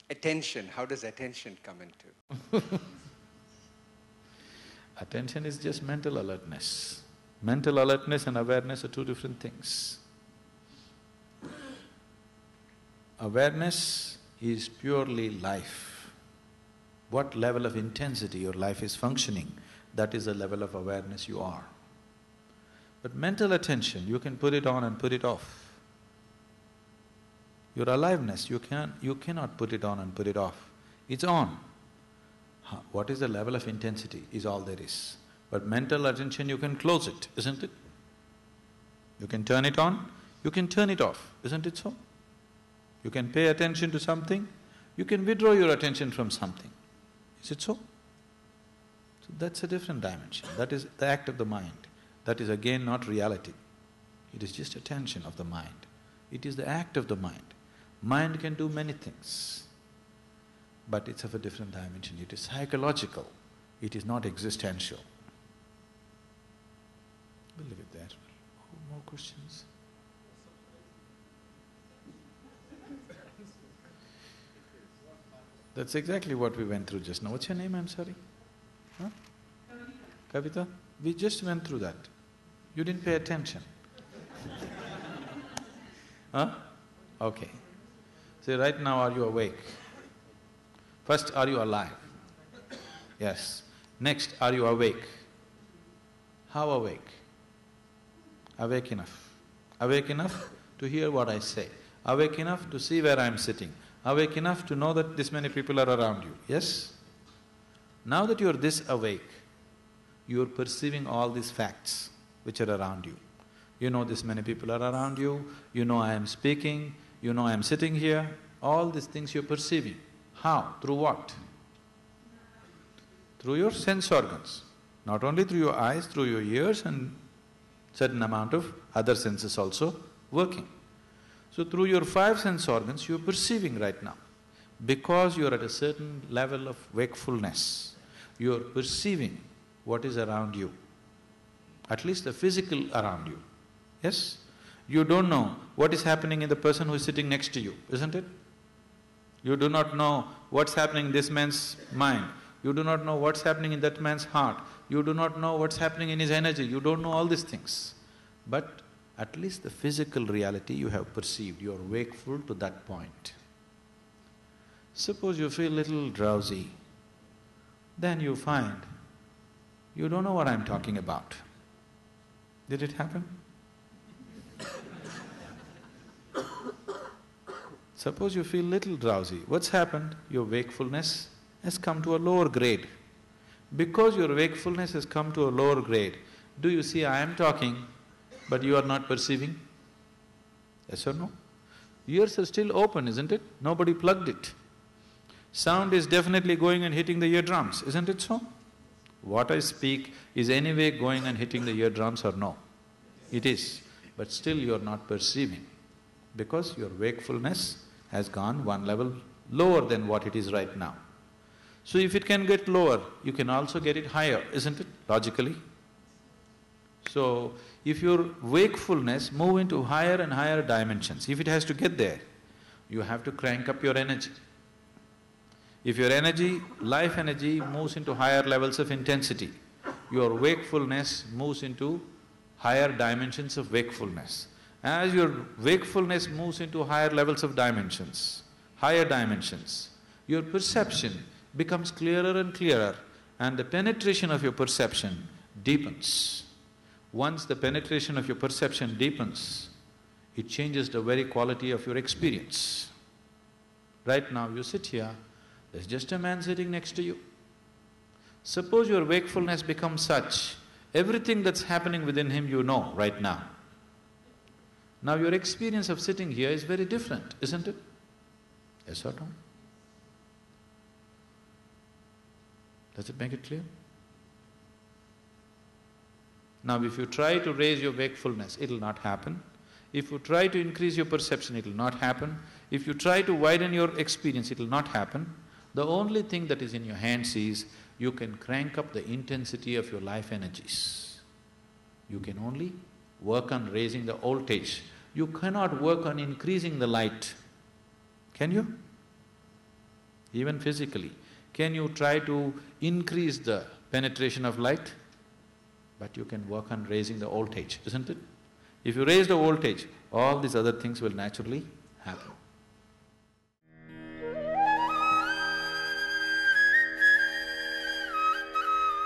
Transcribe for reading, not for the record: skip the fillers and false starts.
Attention, how does attention come into? Attention is just mental alertness. Mental alertness and awareness are two different things. Awareness is purely life. What level of intensity your life is functioning, that is the level of awareness you are. But mental attention, you can put it on and put it off. Your aliveness, you cannot put it on and put it off. It's on. What is the level of intensity is all there is. But mental attention, you can close it, isn't it? You can turn it on, you can turn it off, isn't it so? You can pay attention to something, you can withdraw your attention from something. Is it so? So that's a different dimension. That is the act of the mind. That is again not reality. It is just attention of the mind. It is the act of the mind. Mind can do many things, but it's of a different dimension. It is psychological, it is not existential. We'll leave it there. Oh, more questions? That's exactly what we went through just now. What's your name, I'm sorry? Huh? Kavita? We just went through that. You didn't pay attention. Huh? Okay. So right now, are you awake? First, are you alive? Yes. Next, are you awake? How awake? Awake enough. Awake enough to hear what I say. Awake enough to see where I'm sitting. Awake enough to know that this many people are around you, yes? Now that you're this awake, you're perceiving all these facts which are around you. You know this many people are around you, you know I am speaking, you know I am sitting here, all these things you're perceiving. How? Through what? Through your sense organs. Not only through your eyes, through your ears and certain amount of other senses also working. So through your five sense organs, you're perceiving right now. Because you're at a certain level of wakefulness, you're perceiving what is around you, at least the physical around you, yes? You don't know what is happening in the person who is sitting next to you, isn't it? You do not know what's happening in this man's mind, you do not know what's happening in that man's heart, you do not know what's happening in his energy, you don't know all these things. But at least the physical reality you have perceived, you are wakeful to that point. Suppose you feel little drowsy, then you find you don't know what I'm talking about. Did it happen? Suppose you feel little drowsy, what's happened? Your wakefulness has come to a lower grade. Because your wakefulness has come to a lower grade, do you see I am talking, but you are not perceiving? Yes or no? Ears are still open, isn't it? Nobody plugged it. Sound is definitely going and hitting the eardrums, isn't it so? What I speak is anyway going and hitting the eardrums or no? It is, but still you are not perceiving because your wakefulness has gone one level lower than what it is right now. So if it can get lower, you can also get it higher, isn't it, logically? So, if your wakefulness move into higher and higher dimensions, if it has to get there, you have to crank up your energy. If your energy, life energy moves into higher levels of intensity, your wakefulness moves into higher dimensions of wakefulness. As your wakefulness moves into higher levels of dimensions, higher dimensions, your perception becomes clearer and clearer and the penetration of your perception deepens. Once the penetration of your perception deepens, it changes the very quality of your experience. Right now you sit here, there's just a man sitting next to you. Suppose your wakefulness becomes such, everything that's happening within him you know right now. Now your experience of sitting here is very different, isn't it? Yes or no? Does it make it clear? Now if you try to raise your wakefulness, it'll not happen. If you try to increase your perception, it'll not happen. If you try to widen your experience, it'll not happen. The only thing that is in your hands is, you can crank up the intensity of your life energies. You can only work on raising the voltage. You cannot work on increasing the light. Can you? even physically. Can you try to increase the penetration of light? But you can work on raising the voltage, isn't it? If you raise the voltage, all these other things will naturally happen.